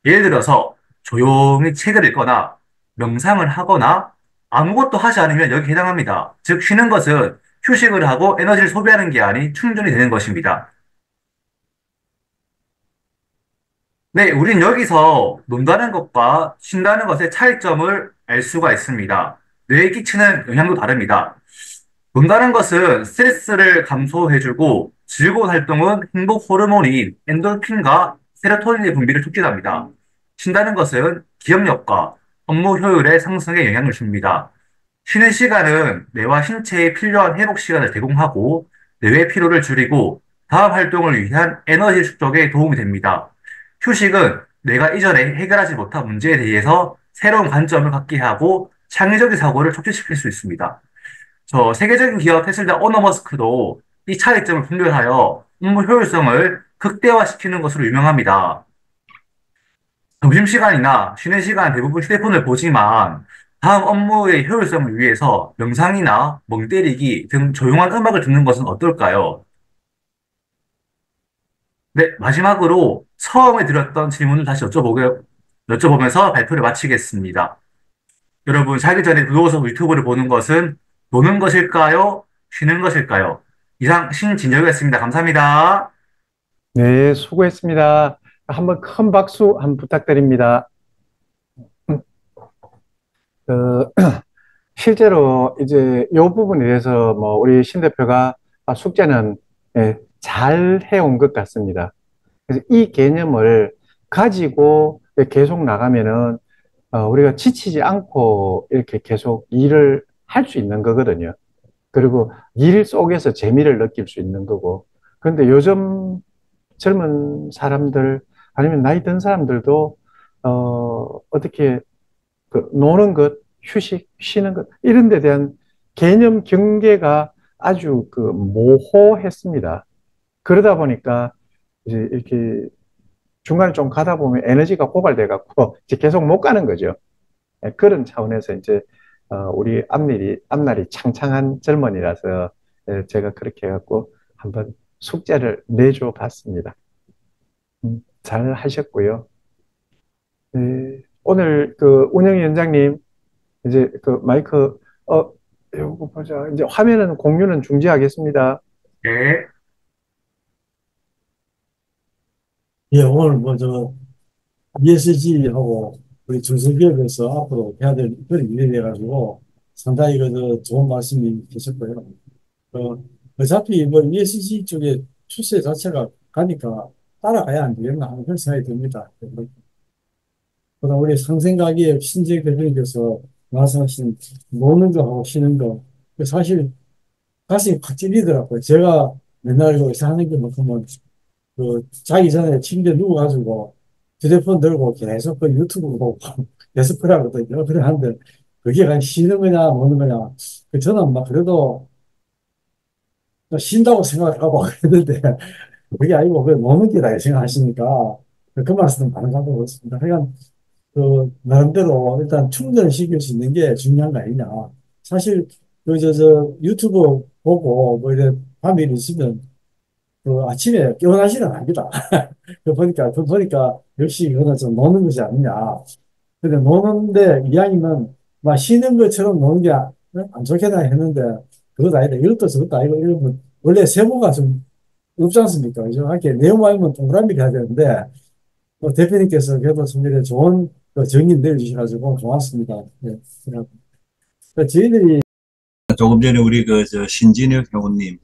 예를 들어서 조용히 책을 읽거나 명상을 하거나 아무것도 하지 않으면 여기 해당합니다. 즉, 쉬는 것은 휴식을 하고 에너지를 소비하는 게 아닌 충전이 되는 것입니다. 네, 우린 여기서 논다는 것과 쉰다는 것의 차이점을 알 수가 있습니다. 뇌에 끼치는 영향도 다릅니다. 논다는 것은 스트레스를 감소해주고 즐거운 활동은 행복 호르몬인 엔돌핀과 세로토닌의 분비를 촉진합니다. 쉰다는 것은 기억력과 업무 효율의 상승에 영향을 줍니다. 쉬는 시간은 뇌와 신체에 필요한 회복 시간을 제공하고 뇌의 피로를 줄이고 다음 활동을 위한 에너지 축적에 도움이 됩니다. 휴식은 내가 이전에 해결하지 못한 문제에 대해서 새로운 관점을 갖게 하고 창의적인 사고를 촉진시킬 수 있습니다. 세계적인 기업 테슬라 오너 머스크도 이 차이점을 분별하여 업무 효율성을 극대화시키는 것으로 유명합니다. 점심시간이나 쉬는 시간 대부분 휴대폰을 보지만 다음 업무의 효율성을 위해서 명상이나 멍 때리기 등 조용한 음악을 듣는 것은 어떨까요? 네, 마지막으로 처음에 드렸던 질문을 다시 여쭤보면서 발표를 마치겠습니다. 여러분, 자기 전에 누워서 유튜브를 보는 것은 노는 것일까요? 쉬는 것일까요? 이상 신진혁이었습니다. 감사합니다. 네, 수고했습니다. 한번 큰 박수 한번 부탁드립니다. 그, 실제로 이제 이 부분에 대해서 뭐 우리 신 대표가 숙제는 잘 해온 것 같습니다. 그래서 이 개념을 가지고 계속 나가면은 우리가 지치지 않고 이렇게 계속 일을 할 수 있는 거거든요. 그리고 일 속에서 재미를 느낄 수 있는 거고. 그런데 요즘 젊은 사람들 아니면 나이 든 사람들도 어떻게 그 노는 것, 휴식, 쉬는 것 이런 데 대한 개념 경계가 아주 그 모호했습니다. 그러다 보니까 이제 이렇게 중간에 좀 가다 보면 에너지가 고갈돼 갖고 이제 계속 못 가는 거죠. 그런 차원에서 이제 우리 앞날이 창창한 젊은이라서 제가 그렇게 해갖고 한번 숙제를 내줘 봤습니다. 잘 하셨고요. 오늘 그 운영위원장님 이제 그 마이크 이거 보자. 이제 화면은 공유는 중지하겠습니다. 네. 예, 오늘 ESG하고 우리 중소기업에서 앞으로 해야 될 그런 일이 돼가지고 상당히 좋은 말씀이 계셨고요. 어, 어차피 ESG 쪽에 추세 자체가 가니까 따라가야 안 되겠나 하는 그런 생각이 듭니다. 그다음 우리 상생가게의 신재 대표님께서 말씀하신 노는 거하고 쉬는 거, 그 사실 가슴이 팍 찔리더라고요. 제가 맨날 여기서 하는 게 뭐냐면 자기 전에 침대에 누워가지고 휴대폰 들고 계속 유튜브 보고 계속 그러거든요. 그래 하는데 그게 그냥 쉬는 거냐 노는 거냐. 저는 막 그래도 쉰다고 생각하고 그랬는데 그게 아니고 그 노는 게다 생각하시니까 그 말씀 반응하고 그렇습니다. 그러니까 나름대로 일단 충전시킬 수 있는 게 중요한 거 아니냐. 사실 유튜브 보고 뭐 이래 밤에 있으면 아침에 깨어나지는 않습니다. 그 보니까 역시 이거는 좀 노는 것이 아니냐. 근데 노는데 이왕이면 막 쉬는 것처럼 노는 게 안 좋겠다 했는데 그것 아니다. 이것도 저것도 아니고 이러면 원래 세모가 좀 없지 않습니까? 그죠? 이렇게 내용 알면 동그라미 가야 되는데 대표님께서 그래도 좀 이렇게 좋은 정의 내려주셔가지고 고맙습니다. 네. 저희들이 조금 전에 우리 저 신진혁 회원님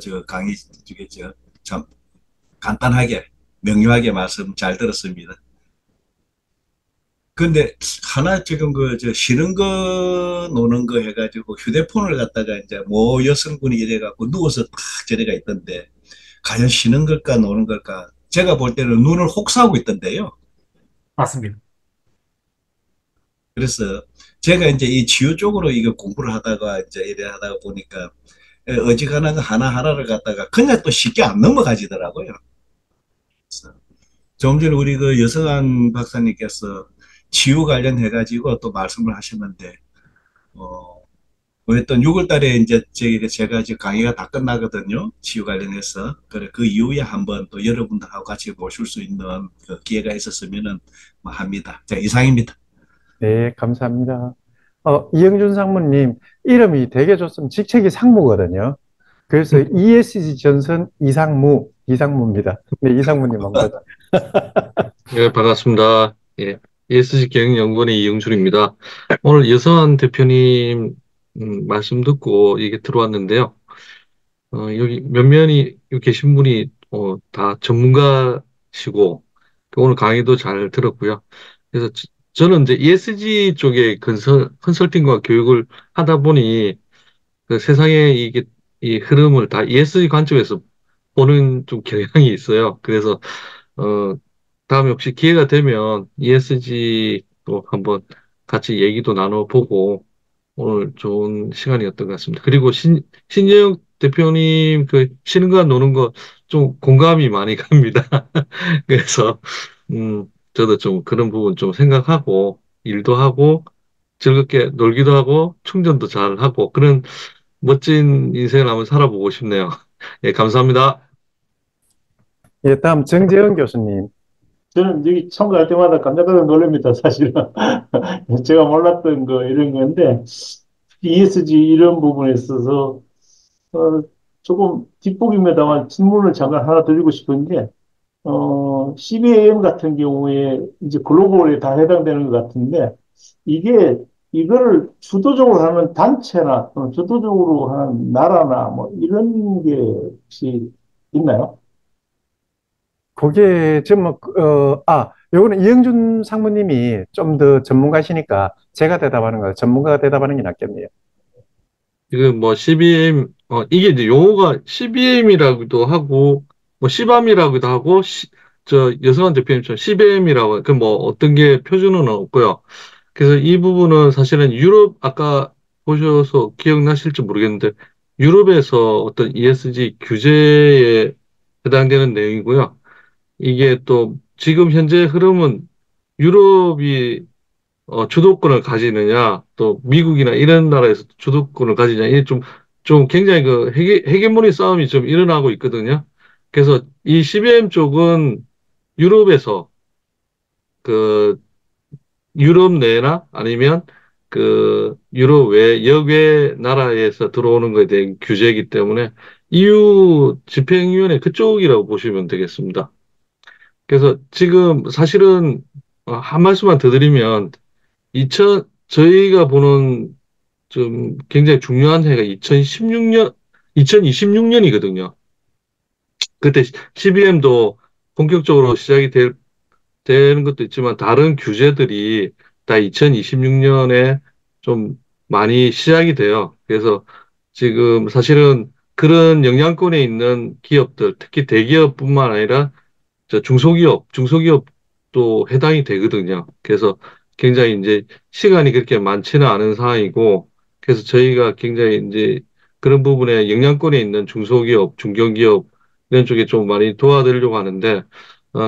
저 강의 중에 참 간단하게 명료하게 말씀 잘 들었습니다. 근데 하나 지금 저 쉬는 거 노는 거 해가지고 휴대폰을 갖다가 이제 모 여성분이 이래갖고 누워서 딱 저래가 있던데 과연 쉬는 걸까 노는 걸까? 제가 볼 때는 눈을 혹사하고 있던데요. 맞습니다. 그래서 제가 이제 이 치유 쪽으로 이거 공부를 하다가 이제 이래 하다가 보니까 어지간한 거 하나하나를 갖다가 그냥 또 쉽게 안 넘어가지더라고요. 그래서 좀 전에 우리 그 여성한 박사님께서 치유 관련해가지고 또 말씀을 하셨는데, 어, 어떤 6월 달에 이제 제가 지금 강의가 다 끝나거든요. 치유 관련해서. 그래, 그 이후에 한번 또 여러분들하고 같이 모실 수 있는 그 기회가 있었으면은 뭐 합니다. 자, 이상입니다. 네, 감사합니다. 이영준 상무님, 이름이 되게 좋으면 직책이 상무거든요. 그래서 ESG 전선 이상무입니다. 네, 이상무님 한번. 예, 반갑습니다. 예, ESG 경영연구원의 이영준입니다. 오늘 여선 대표님 말씀 듣고 이게 들어왔는데요. 여기 몇몇이 여기 계신 분이 다 전문가시고 오늘 강의도 잘 들었고요. 그래서 저는 이제 ESG 쪽에 컨설팅과 교육을 하다 보니 그 세상에 이 흐름을 다 ESG 관점에서 보는 좀 경향이 있어요. 그래서 어, 다음에 혹시 기회가 되면 ESG도 한번 같이 얘기도 나눠보고 오늘 좋은 시간이었던 것 같습니다. 그리고 신재영 대표님 그 쉬는 거 노는 거 좀 공감이 많이 갑니다. 그래서 저도 좀 그런 부분 좀 생각하고 일도 하고 즐겁게 놀기도 하고 충전도 잘 하고 그런 멋진 인생을 한번 살아보고 싶네요. 예, 감사합니다. 예, 다음 정재영 교수님. 저는 여기 참가할 때마다 깜짝깜짝 놀랍니다, 사실은. 제가 몰랐던 거, 이런 건데, ESG 이런 부분에 있어서, 어, 조금 뒷북입니다만 질문을 잠깐 하나 드리고 싶은 게, CBAM 같은 경우에 이제 글로벌에 다 해당되는 것 같은데, 이게, 이거를 주도적으로 하는 단체나, 주도적으로 하는 나라나, 뭐, 이런 게 혹시 있나요? 그게 요거는 이영준 상무님이 좀 더 전문가시니까 제가 대답하는 거, 전문가가 대답하는 게 낫겠네요. 지금 뭐 CBM, 이게 이제 용어가 CBM이라고도 하고, 뭐 CBAM이라고도 하고, 저 여성한 대표님처럼 CBM이라고, 그 뭐 어떤 게 표준어는 없고요. 그래서 이 부분은 사실은 유럽, 아까 보셔서 기억나실지 모르겠는데, 유럽에서 어떤 ESG 규제에 해당되는 내용이고요. 이게 또 지금 현재 흐름은 유럽이 주도권을 가지느냐, 또 미국이나 이런 나라에서 주도권을 가지냐, 이게 좀 굉장히 그 헤게모니 싸움이 좀 일어나고 있거든요. 그래서 이 CBM 쪽은 유럽에서 그 유럽 내나 아니면 그 유럽 외 역외 나라에서 들어오는 것에 대한 규제이기 때문에 EU 집행위원회 그쪽이라고 보시면 되겠습니다. 그래서 지금 사실은 한 말씀만 더 드리면 저희가 보는 좀 굉장히 중요한 해가 2026년이거든요. 그때 CBM도 본격적으로 되는 것도 있지만 다른 규제들이 다 2026년에 좀 많이 시작이 돼요. 그래서 지금 사실은 그런 영향권에 있는 기업들, 특히 대기업뿐만 아니라 중소기업도 해당이 되거든요. 그래서 굉장히 이제 시간이 그렇게 많지는 않은 상황이고, 그래서 저희가 굉장히 이제 그런 부분에 영향권에 있는 중소기업, 중견기업 이런 쪽에 좀 많이 도와드리려고 하는데,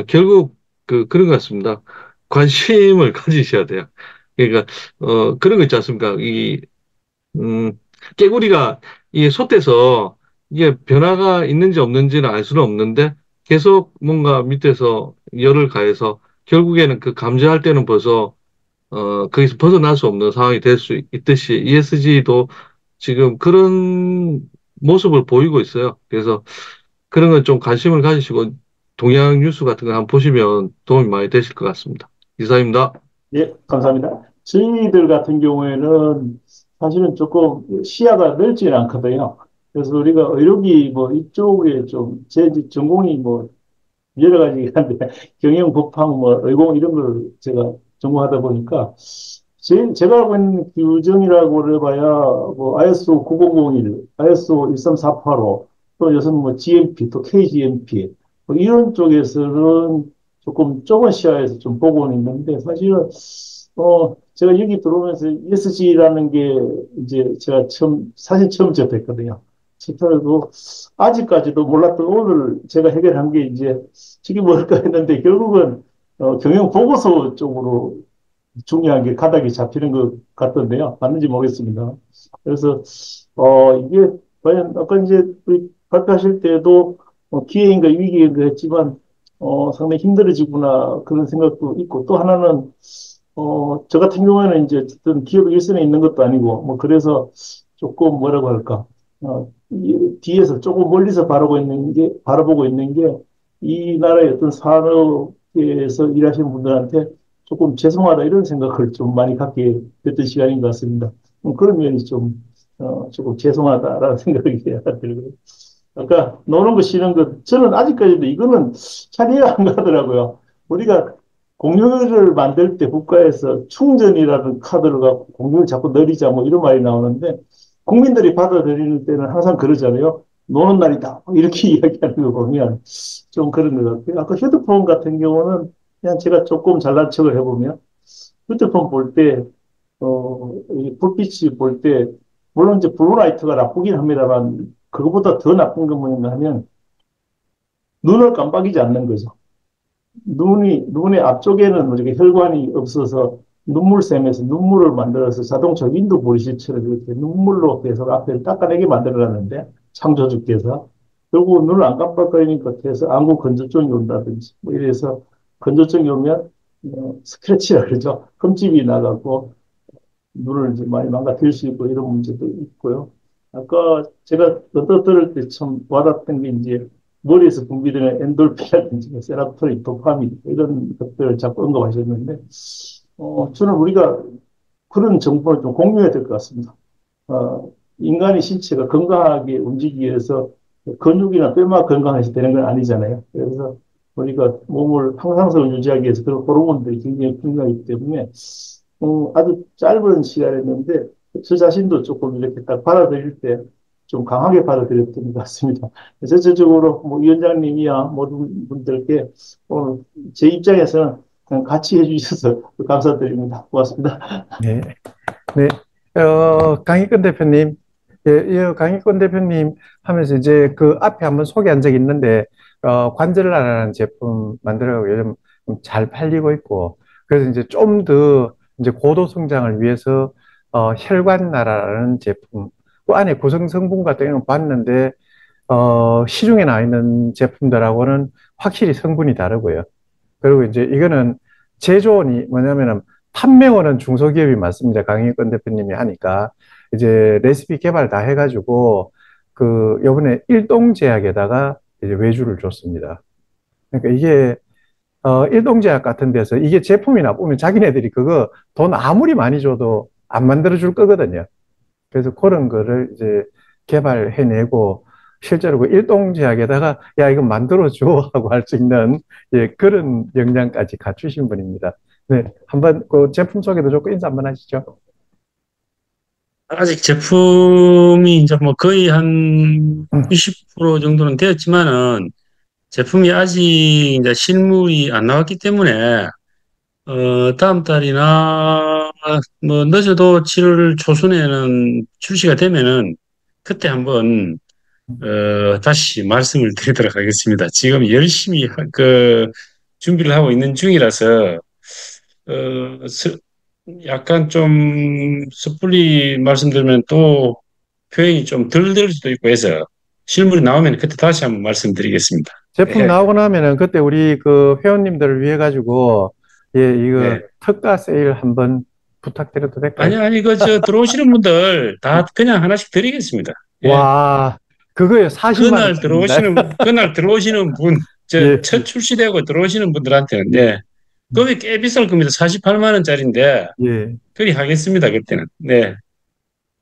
결국 그런 것 같습니다. 관심을 가지셔야 돼요. 그러니까, 그런 거 있지 않습니까? 음, 깨구리가 이 솥에서 이게 변화가 있는지 없는지는 알 수는 없는데 계속 뭔가 밑에서 열을 가해서 결국에는 그 감지할 때는 벌써 거기서 벗어날 수 없는 상황이 될 수 있듯이 ESG도 지금 그런 모습을 보이고 있어요. 그래서 그런 건 좀 관심을 가지시고 동양 뉴스 같은 거 한번 보시면 도움이 많이 되실 것 같습니다. 이상입니다. 예, 감사합니다. 저희들 같은 경우에는 사실은 조금 시야가 넓지는 않거든요. 그래서 우리가 의료기 뭐 이쪽에 좀, 제 전공이 뭐 여러 가지긴 한데, 경영, 법학, 뭐 의공 이런 걸 제가 전공하다 보니까, 제가 알고 있는 규정이라고 해봐야 뭐 ISO 9001, ISO 13485, 또 요즘 뭐 GMP, 또 KGMP, 뭐 이런 쪽에서는 조금 좁은 시야에서 좀 보고는 있는데, 사실은, 제가 여기 들어오면서 ESG라는 게 이제 제가 사실 처음 접했거든요. 접해도 아직까지도 몰랐던 오늘 제가 해결한 게 이제 저게 뭘까 했는데 결국은 경영 보고서 쪽으로 중요한 게 가닥이 잡히는 것 같던데요. 맞는지 모르겠습니다. 그래서 이게 과연 아까 이제 우리 발표하실 때도 기회인가 위기인가 했지만 상당히 힘들어지구나 그런 생각도 있고 또 하나는 저 같은 경우에는 이제 어떤 기업 일선에 있는 것도 아니고 뭐 그래서 조금 뭐라고 할까 뒤에서 조금 멀리서 바라보고 있는 게 이 나라의 어떤 산업에서 일하시는 분들한테 조금 죄송하다 이런 생각을 좀 많이 갖게 됐던 시간인 것 같습니다. 그런 면이 조금 죄송하다라는 생각이 들고요. 아까 노는 거 쉬는 거 저는 아직까지도 이거는 잘 이해가 안 가더라고요. 우리가 공유를 만들 때 국가에서 충전이라는 카드를 갖고 공유를 자꾸 늘리자 뭐 이런 말이 나오는데 국민들이 받아들이는 때는 항상 그러잖아요. 노는 날이다. 뭐 이렇게 이야기하는 거 보면 좀 그런 것 같아요. 아까 휴대폰 같은 경우는 그냥 제가 조금 잘난 척을 해보면 휴대폰 볼 때, 이 불빛이 볼 때, 물론 이제 블루라이트가 나쁘긴 합니다만 그거보다 더 나쁜 건 뭐냐 하면 눈을 깜빡이지 않는 거죠. 눈의 앞쪽에는 이렇게 혈관이 없어서 눈물샘에서 눈물을 만들어서 자동차 윈도 보리실처럼 이렇게 눈물로 계속 앞에 닦아내게 만들어놨는데 창조주께서 결국 눈을 안 깜빡거리니까 해서 안구 건조증이 온다든지 뭐 이래서 건조증이 오면 스크래치라 그러죠. 흠집이 나가고 눈을 이제 많이 망가뜨릴 수 있고 이런 문제도 있고요. 아까 제가 언뜻 들을 때 참 와닿던 게 이제 머리에서 분비되는 엔돌핀이라든지 세로토닌, 도파민 이런 것들을 자꾸 언급하셨는데 저는 우리가 그런 정보를 좀 공유해야 될 것 같습니다. 인간의 신체가 건강하게 움직이기 위해서 근육이나 뼈만 건강해서 되는 건 아니잖아요. 그래서 우리가 몸을 항상성을 유지하기 위해서 그런 호르몬들이 굉장히 중요하기 때문에 아주 짧은 시간이었는데 저 자신도 조금 이렇게 딱 받아들일 때 좀 강하게 받아들였던 것 같습니다. 전체적으로 뭐 위원장님이야 모든 분들께 오늘 제 입장에서는 그냥 같이 해주셔서 감사드립니다. 고맙습니다. 네. 네. 강익근 대표님, 예, 강익근 대표님 하면서 이제 그 앞에 한번 소개한 적이 있는데, 관절라라는 제품 만들어가고 요즘 잘 팔리고 있고, 그래서 이제 좀 더 이제 고도 성장을 위해서, 혈관나라라는 제품, 그 안에 구성 성분 같은 경우는 봤는데, 시중에 나와 있는 제품들하고는 확실히 성분이 다르고요. 그리고 이제 이거는 제조원이 뭐냐면은 판매원은 중소기업이 맞습니다. 강익권 대표님이 하니까 이제 레시피 개발 다 해가지고 그 요번에 일동제약에다가 이제 외주를 줬습니다. 그러니까 이게 일동제약 같은 데서 이게 제품이 나쁘면 자기네들이 그거 돈 아무리 많이 줘도 안 만들어 줄 거거든요. 그래서 그런 거를 이제 개발해내고 실제로 그 일동제약에다가 야 이거 만들어줘 하고 할 수 있는 예, 그런 역량까지 갖추신 분입니다. 네, 한번 그 제품 소개도 좋고 인사 한번 하시죠. 아직 제품이 이제 뭐 거의 한 음, 90% 정도는 되었지만은 제품이 아직 이제 실물이 안 나왔기 때문에 다음 달이나 뭐 늦어도 7월 초순에는 출시가 되면은 그때 한번 다시 말씀을 드리도록 하겠습니다. 지금 열심히 준비를 하고 있는 중이라서 약간 좀 섣불리 말씀드리면 또 표현이 좀 덜 될 수도 있고 해서 실물이 나오면 그때 다시 한번 말씀드리겠습니다. 제품 네. 나오고 나면은 그때 우리 그 회원님들을 위해 가지고 예, 이거 네. 특가 세일 한번 부탁드려도 될까요? 아니, 들어오시는 분들 다 그냥 하나씩 드리겠습니다. 예. 와, 그거에 40만 원짜리입니다. 그날 들어오시는 분, 예, 첫 출시되고 들어오시는 분들한테는, 네. 금액 꽤 비쌀 겁니다. 48만 원짜리인데, 예. 그리 하겠습니다, 그때는. 네.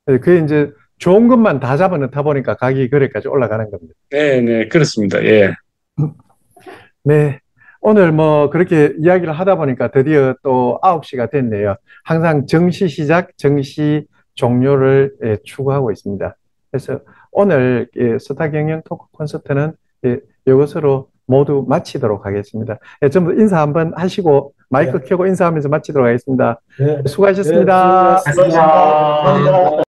예, 그게 이제 좋은 것만 다 잡아넣다 보니까 가격이 그래까지 올라가는 겁니다. 네, 네, 그렇습니다. 예. 네. 오늘 뭐 그렇게 이야기를 하다 보니까 드디어 또 9시가 됐네요. 항상 정시 시작, 정시 종료를 예, 추구하고 있습니다. 그래서 오늘 예, 스타 경영 토크 콘서트는 예, 이것으로 모두 마치도록 하겠습니다. 예, 전부 인사 한번 하시고 마이크 네, 켜고 인사하면서 마치도록 하겠습니다. 네, 네, 수고하셨습니다. 수고하셨습니다. 고맙습니다. 감사합니다.